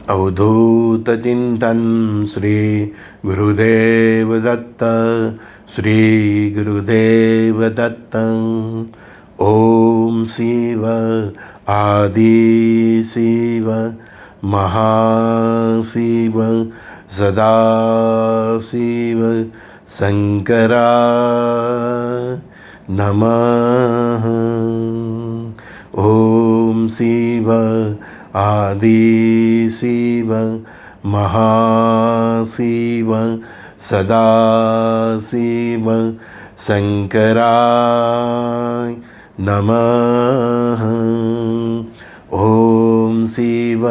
अवधूत चिंतन श्री गुरुदेव दत्त। श्री गुरुदेव दत्त। ओम शिव आदि शिव महाशिव सदा शिव शंकरा नमः। ओम शिव आदि शिव महाशिव सदा शिव शंकराय नमः। ओम शिव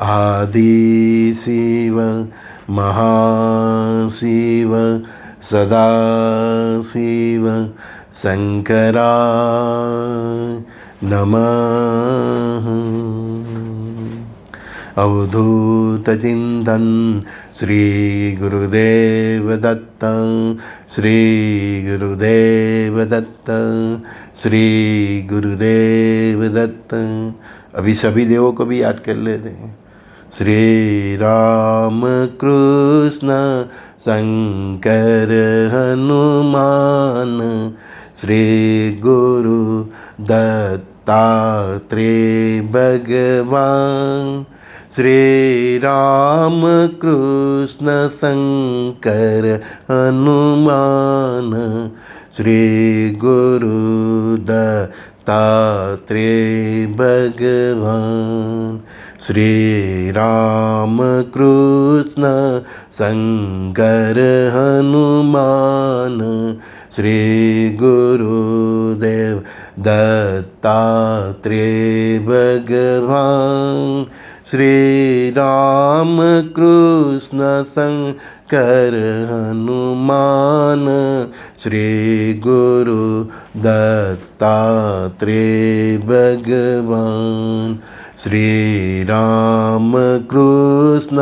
आदि शिव महाशिव सदा शिव शंकराय नमः। अवधूत चिंतन श्री गुरुदेव दत्त। श्री गुरुदेव दत्त। श्री गुरुदेव दत्त। अभी सभी देवों को भी याद कर लेते हैं। श्री राम कृष्ण शंकर हनुमान श्री गुरु दत्तात्रेय भगवान। श्री राम कृष्ण शंकर हनुमान श्री गुरु दत्तात्रेय भगवान। श्री राम कृष्ण शंकर हनुमान श्री गुरुदेव दत्तात्रेय भगवान। श्री राम कृष्ण शंकर हनुमान श्री गुरु दत्तात्रेय भगवान। श्री राम कृष्ण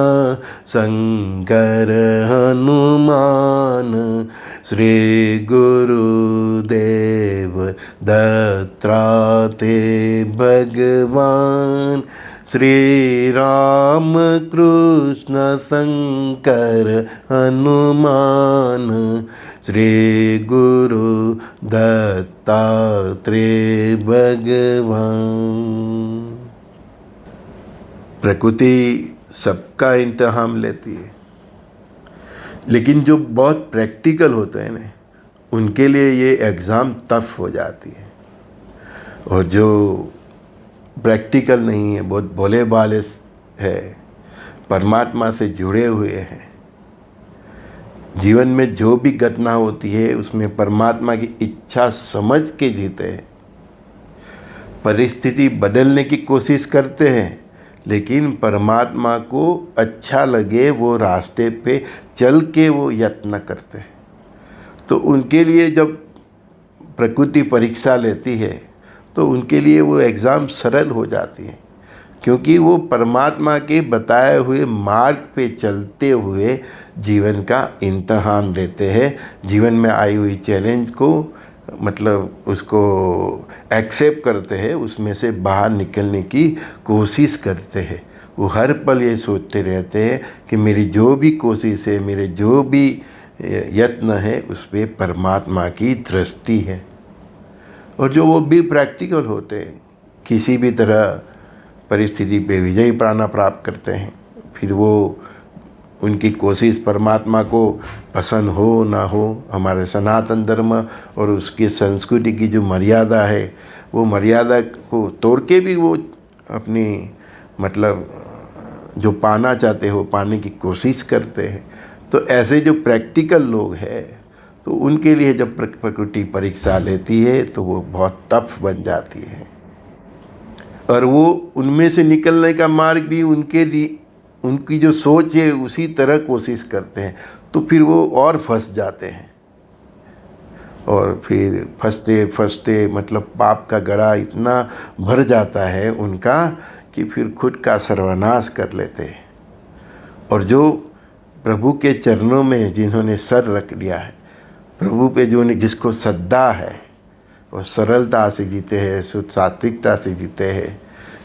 शंकर हनुमान श्री गुरुदेव दत्तात्रेय भगवान। श्री राम कृष्ण शंकर हनुमान श्री गुरु दत्तात्रेय भगवान। प्रकृति सबका इंतहाम लेती है, लेकिन जो बहुत प्रैक्टिकल होते हैं ना, उनके लिए ये एग्ज़ाम टफ हो जाती है। और जो प्रैक्टिकल नहीं है, बहुत भोले भाले है, परमात्मा से जुड़े हुए हैं, जीवन में जो भी घटना होती है उसमें परमात्मा की इच्छा समझ के जीते हैं। परिस्थिति बदलने की कोशिश करते हैं, लेकिन परमात्मा को अच्छा लगे वो रास्ते पे चल के वो यत्न करते हैं। तो उनके लिए जब प्रकृति परीक्षा लेती है तो उनके लिए वो एग्ज़ाम सरल हो जाती है, क्योंकि वो परमात्मा के बताए हुए मार्ग पे चलते हुए जीवन का इम्तहान देते हैं। जीवन में आई हुई चैलेंज को मतलब उसको एक्सेप्ट करते हैं, उसमें से बाहर निकलने की कोशिश करते हैं। वो हर पल ये सोचते रहते हैं कि मेरी जो भी कोशिश है, मेरे जो भी यत्न है, उस पर परमात्मा की दृष्टि है। और जो वो भी प्रैक्टिकल होते हैं, किसी भी तरह परिस्थिति पे विजयी पाना प्राप्त करते हैं। फिर वो उनकी कोशिश परमात्मा को पसंद हो ना हो, हमारे सनातन धर्म और उसकी संस्कृति की जो मर्यादा है, वो मर्यादा को तोड़ के भी वो अपनी मतलब जो पाना चाहते हो पाने की कोशिश करते हैं। तो ऐसे जो प्रैक्टिकल लोग हैं, तो उनके लिए जब प्रकृति परीक्षा लेती है तो वो बहुत टफ बन जाती है। और वो उनमें से निकलने का मार्ग भी उनके लिए, उनकी जो सोच है उसी तरह कोशिश करते हैं, तो फिर वो और फंस जाते हैं। और फिर फंसते फंसते मतलब पाप का गड़ा इतना भर जाता है उनका कि फिर खुद का सर्वनाश कर लेते हैं। और जो प्रभु के चरणों में जिन्होंने सर रख लिया है, प्रभु पे जो जिसको श्रद्धा है, और सरलता से जीते हैं, शुद्ध सात्विकता से जीते हैं,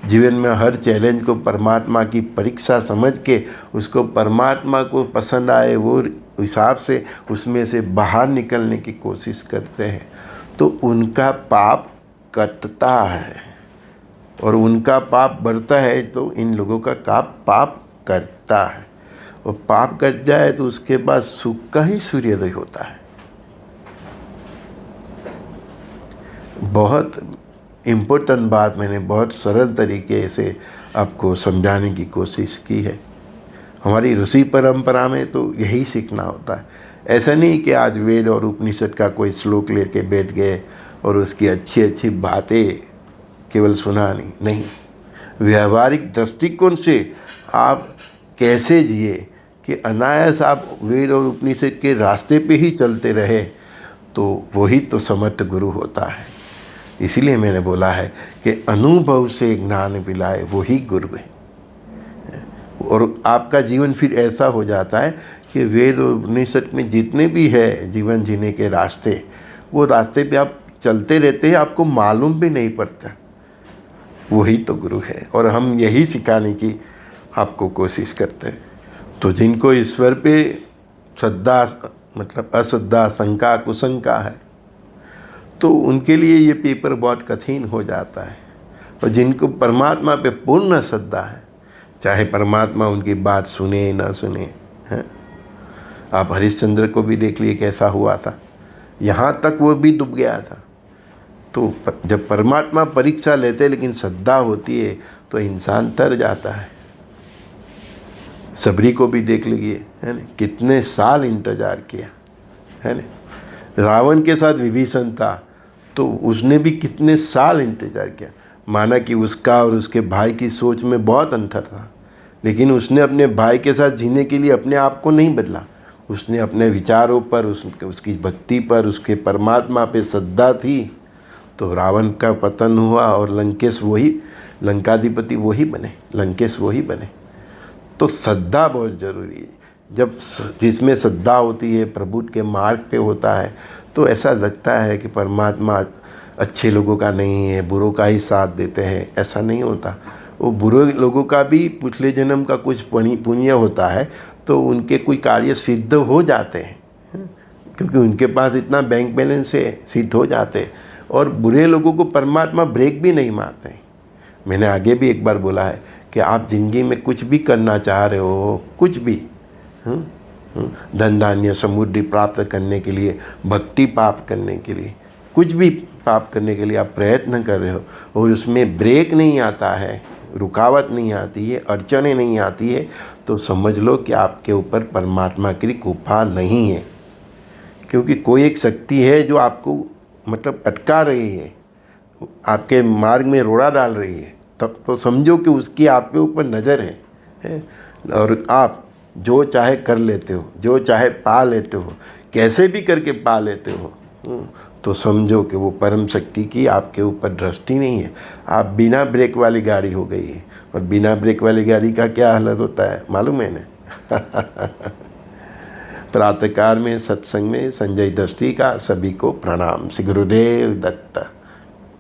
जीवन में हर चैलेंज को परमात्मा की परीक्षा समझ के उसको परमात्मा को पसंद आए वो हिसाब से उसमें से बाहर निकलने की कोशिश करते हैं, तो उनका पाप कटता है। और उनका पाप बढ़ता है तो इन लोगों का पाप करता है। और पाप कट जाए तो उसके बाद सुख का ही सूर्योदय होता है। बहुत इम्पोर्टेंट बात मैंने बहुत सरल तरीके से आपको समझाने की कोशिश की है। हमारी ऋषि परंपरा में तो यही सीखना होता है। ऐसा नहीं कि आज वेद और उपनिषद का कोई श्लोक लेके बैठ गए और उसकी अच्छी अच्छी बातें केवल सुना नहीं। व्यवहारिक दृष्टिकोण से आप कैसे जिए कि अनायास आप वेद और उपनिषद के रास्ते पे ही चलते रहे, तो वही तो समर्थ गुरु होता है। इसीलिए मैंने बोला है कि अनुभव से ज्ञान पिलाए वही गुरु है। और आपका जीवन फिर ऐसा हो जाता है कि वेद और उपनिषद में जितने भी है जीवन जीने के रास्ते, वो रास्ते पे आप चलते रहते हैं, आपको मालूम भी नहीं पड़ता। वही तो गुरु है और हम यही सिखाने की आपको कोशिश करते हैं। तो जिनको ईश्वर पे श्रद्धा मतलब अश्रद्धा, शंका, कुशंका है, तो उनके लिए ये पेपर बहुत कठिन हो जाता है। और जिनको परमात्मा पे पूर्ण श्रद्धा है, चाहे परमात्मा उनकी बात सुने ना सुने, हैं। आप हरिश्चंद्र को भी देख लिए कैसा हुआ था, यहाँ तक वो भी डूब गया था। तो जब परमात्मा परीक्षा लेते लेकिन श्रद्धा होती है तो इंसान तर जाता है। सबरी को भी देख लीजिए, है ना, कितने साल इंतजार किया, है ना। रावण के साथ विभीषण था तो उसने भी कितने साल इंतजार किया। माना कि उसका और उसके भाई की सोच में बहुत अंतर था, लेकिन उसने अपने भाई के साथ जीने के लिए अपने आप को नहीं बदला। उसने अपने विचारों पर, उसकी भक्ति पर, उसके परमात्मा पे श्रद्धा थी, तो रावण का पतन हुआ और लंकाधिपति वही बने, लंकेश वही बने। तो श्रद्धा बहुत ज़रूरी है। जब जिसमें श्रद्धा होती है, प्रभु के मार्ग पे होता है, तो ऐसा लगता है कि परमात्मा अच्छे लोगों का नहीं है, बुरों का ही साथ देते हैं। ऐसा नहीं होता। वो बुरे लोगों का भी पिछले जन्म का कुछ पुण्य होता है, तो उनके कोई कार्य सिद्ध हो जाते हैं, क्योंकि उनके पास इतना बैंक बैलेंस है, सिद्ध हो जाते हैं। और बुरे लोगों को परमात्मा ब्रेक भी नहीं मारते। मैंने आगे भी एक बार बोला है कि आप ज़िंदगी में कुछ भी करना चाह रहे हो, कुछ भी, धन धान्य समृद्धि प्राप्त करने के लिए, भक्ति प्राप्त करने के लिए, कुछ भी प्राप्त करने के लिए आप प्रयत्न कर रहे हो और उसमें ब्रेक नहीं आता है, रुकावट नहीं आती है, अड़चनें नहीं आती है, तो समझ लो कि आपके ऊपर परमात्मा की कृपा नहीं है। क्योंकि कोई एक शक्ति है जो आपको मतलब अटका रही है, आपके मार्ग में रोड़ा डाल रही है, तब तो समझो कि उसकी आपके ऊपर नज़र है। और आप जो चाहे कर लेते हो, जो चाहे पा लेते हो, कैसे भी करके पा लेते हो, तो समझो कि वो परम शक्ति की आपके ऊपर दृष्टि नहीं है। आप बिना ब्रेक वाली गाड़ी हो गई है। और बिना ब्रेक वाली गाड़ी का क्या हालत होता है मालूम है ना। प्रातःकाल में सत्संग में संजय दृष्टि का सभी को प्रणाम। श्री गुरुदेव दत्त।